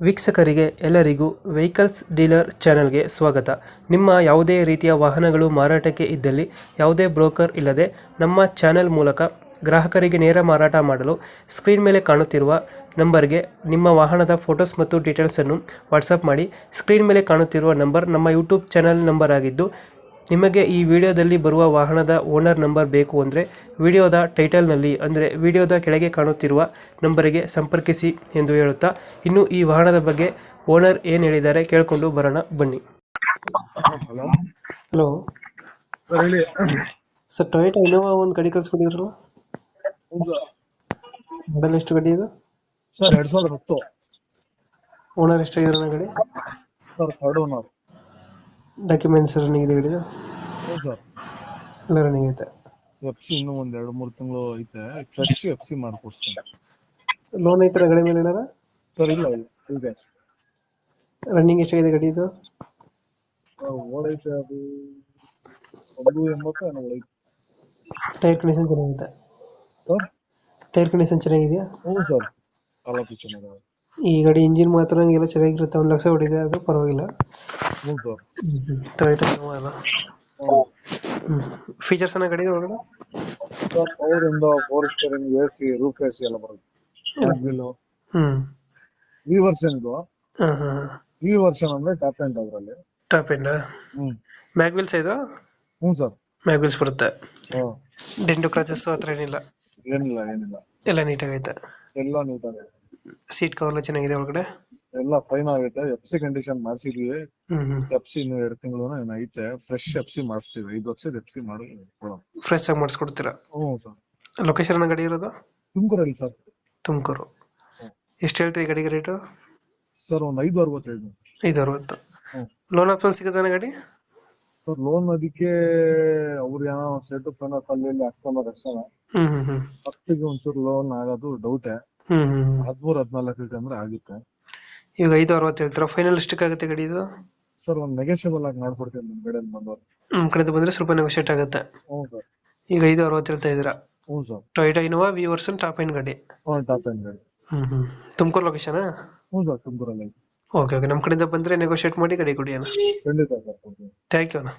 ವೀಕ್ಷಕರಿಗೆ ಎಲ್ಲರಿಗೂ vehicles dealer ಚಾನೆಲ್ಗೆ ಸ್ವಾಗತ. ನಿಮ್ಮ ಯಾವುದೇ ರೀತಿಯ ವಾಹನಗಳು ಮಾರಾಟಕ್ಕೆ ಇದ್ದಲ್ಲಿ ಯಾವುದೇ ಬ್ರೋಕರ್ ಇಲ್ಲದೆ ನಮ್ಮ ಚಾನೆಲ್ ಮೂಲಕ ಗ್ರಾಹಕರಿಗೆ ನೇರ ಮಾರಾಟ ಮಾಡಲು ಸ್ಕ್ರೀನ್ ಮೇಲೆ ಕಾಣುತ್ತಿರುವ ನಂಬರ್ಗೆ ನಿಮ್ಮ ವಾಹನದ ಫೋಟೋಸ್ ಮತ್ತು ಡೀಟೇಲ್ಸನ್ನು ವಾಟ್ಸಪ್ ಮಾಡಿ. ಸ್ಕ್ರೀನ್ ಮೇಲೆ ಕಾಣುತ್ತಿರುವ ನಂಬರ್ ನಮ್ಮ ಯೂಟ್ಯೂಬ್ ಚಾನೆಲ್ ನಂಬರ್ ಆಗಿದ್ದು, ನಿಮಗೆ ಈ ವಿಡಿಯೋದಲ್ಲಿ ಬರುವ ವಾಹನದ ಓನರ್ ನಂಬರ್ ಬೇಕು ಅಂದರೆ ವಿಡಿಯೋದ ಟೈಟಲ್ನಲ್ಲಿ ಅಂದರೆ ವಿಡಿಯೋದ ಕೆಳಗೆ ಕಾಣುತ್ತಿರುವ ನಂಬರಿಗೆ ಸಂಪರ್ಕಿಸಿ ಎಂದು ಹೇಳುತ್ತಾ, ಇನ್ನು ಈ ವಾಹನದ ಬಗ್ಗೆ ಓನರ್ ಏನು ಹೇಳಿದ್ದಾರೆ ಕೇಳಿಕೊಂಡು ಬರೋಣ ಬನ್ನಿ. ಹಲೋ ಹಲೋ ಸರ್, ಹೇಳಿ. ಸರ್, ಟೊಯೋಟಾ ಇನೋವಾ ಒಂದು ಗಾಡಿ ಕಳಿಸ್ಕೊಟ್ಟಿದ್ರಲ್ಲ, ಹೌದು ಮಾಡಲ್ ಎಷ್ಟು ಗಾಡಿ ಇದು? ಸರ್, 2010 ಓನರ್ ಎಷ್ಟಾಗಿರೋ ಗಾಡಿ? Sir, third owner. Documents running ಇದೆ ಗಾಡಿದು? ಹೌದು ಸರ್. ಎಲ್ಲ ರನ್ನಿಂಗ್ ಐತೆ. ಎಫ್ ಸಿ ಇನ್ನೂ ಒಂದ್ 2-3 ತಿಂಗಳು ಐತೆ. ಫ್ರೆಶ್ ಎಫ್ ಸಿ ಮಾಡ್ಕೊಡ್ತೀನಿ. ಲೋನ್ ಐತರ ಗಾಡಿ ಮೇಲೆ ಏನಾರ? ಸರ್, ಇಲ್ಲ ಇದೆ. ರನ್ನಿಂಗ್ ಎಷ್ಟಾಗಿದೆ ಗಾಡಿ ಇದು? ಓಡೈತೆ ಅದು 180 ಏನೋ ಓಡೈತೆ. ಟೈರ್ ಕಂಡೀಷನ್ ಚೆನ್ನಾಗಿದೆ? ಸರ್, ಟೈರ್ ಕಂಡೀಷನ್ ಚೆನ್ನಾಗಿದೆಯಾ? ಹೌದು ಸರ್. ಕಾಲಪಿ ಚೆನ್ನಾಗಿದೆ. ಈ ಗಾಡಿ ಇಂಜಿನ್ ಮಾತ್ರ ಎಲ್ಲ ಚೆನ್ನಾಗಿರುತ್ತೆ. 1 ಲಕ್ಷ ಹೊಡಿದೆ, ಅದು ಪರವಾಗಿಲ್ಲ. ಹೌದು ಸರ್. ಟೊಯೋಟಾ ಇನೋವಾ ಅಲ್ಲ? ಫೀಚರ್ಸ್ ಅನ್ನ ಗಾಡಿ ಒಳಗಡೆ? ಸರ್, ಅವರಿಂದ 4 ಸ್ಟೇರಿಂಗ್, AC, ರೂಫ್ AC ಎಲ್ಲ ಬರುತ್ತೆ. ಬಿಲ್ಲು ಈ ವರ್ಷನ್ ಇದು. ಈ ವರ್ಷನ್ ಅಂದ್ರೆ ಟಾಪ್ ಎಂಡ್ ಅದ್ರಲ್ಲಿ. ಟಾಪ್ ಎಂಡ್ ಮ್ಯಾಗ್ವಿಲ್ಸ್ ಇದು? ಹ್ಞೂ ಸರ್. ಮ್ಯಾಗ್ವಿಲ್ಸ್ ಬರುತ್ತೆ. ಹ್ಮ್. ಡೆಂಟು ಕ್ರಾಚಸ್ ಹತ್ರ ಏನಿಲ್ಲ? ಏನಿಲ್ಲ. ಎಲ್ಲ ನೀಟಾಗೈತೆ. ಎಲ್ಲ ನೀಟಾಗಿದೆ. ಸೀಟ್ ಕವರ್ ಎಲ್ಲ ಚೆನ್ನಾಗಿದೆ ಒಳಗಡೆ? ಎಲ್ಲ ಫೈನ್ ಆಗುತ್ತೆ. ಎಫ್ ಸಿ ಕಂಡೀಷನ್ ಮಾಡಿಸಿದ್ವಿ. ಎಫ್ ಸಿ ಇನ್ನು 2 ತಿಂಗಳು ಐತೆ. ಫ್ರೆಶ್ ಎಫ್ ಸಿ ಮಾಡಿಸ್ತೀವಿ. 5 ವರ್ಷದ ಎಫ್ ಸಿ ಮಾಡಿ ಕೊಡೋಣ. ಫ್ರೆಶ್ ಆಗಿ ಮಾಡಿಸ್ಕೊಡ್ತೀರಾ? ಹ್ಞೂ ಸರ್. ಲೊಕೇಶನ್ ಗಾಡಿ ಇರೋದು? ತುಮಕೂರಲ್ಲಿ ಸರ್. ತುಮಕೂರು. ಎಷ್ಟು ಹೇಳ್ತೀವಿ ಗಾಡಿಗೆ ರೇಟು? ಸರ್, ಒಂದು 5.65. 5.60. ಲೋನ್ ಆಪ್ಷನ್ ಸಿಗುತ್ತೆ ಗಾಡಿ? ಸರ್, ಲೋನ್ ಅದಕ್ಕೆ ಅವ್ರು ಏನೋ ಸೆಟ್ ಫೈನಾನ್ಸ್ ಅಲ್ಲಿ ಹಾಕ್ಸ್ಕೊಂಡ್ರೆ ಅಷ್ಟೇ. 10ಗೆ ಒಂಚೂರು ಲೋನ್ ಆಗೋದು ಡೌಟೇ. 13-14 ಅಂದ್ರೆ ಆಗುತ್ತೆ. ಈಗ 5.60 ಹೇಳ್ತೀರಾ? ಫೈನಲ್ ಎಷ್ಟಕ್ಕಾಗುತ್ತೆ ಗಾಡಿ ಇದು? ಸರ್, ಒಂದು ನೆಗೋಷಿಯಬಲ್ ಆಗಿ ಮಾಡ್ಕೊಡ್ತೀನಿ ನಿಮ್ಮ ಕಡೆ ಬಂದವರು. ನಮ್ಮ ಕಡೆ ಬಂದ್ರೆ ಸ್ವಲ್ಪ ನೆಗೋಷಿಯೇಟ್ ಆಗುತ್ತೆ. ಹ್ಞೂ ಸರ್. ಈಗ 5.60 ಹೇಳ್ತಾ ಇದ್ದೀರಾ? ಹ್ಞೂ sir. Toyota Innova V version top end ಗಾಡಿ? ಹ್ಞೂ, ಟಾಪ್ ಎಂಡ್ ಗಾಡಿ. ತುಮಕೂರು ಲೊಕೇಶನ್? ಹ್ಞೂ ಸರ್, ತುಮಕೂರಲ್ಲಿ. ಓಕೆ, ನಮ್ಮ ಕಡೆಯಿಂದ ಬಂದರೆ ನೆಗೋಷಿಯೇಟ್ ಮಾಡಿ ಗಾಡಿ ಕೊಡಿ ಅಣ್ಣ. ಖಂಡಿತ ಸರ್. ಥ್ಯಾಂಕ್ ಯು ಅಣ್ಣ.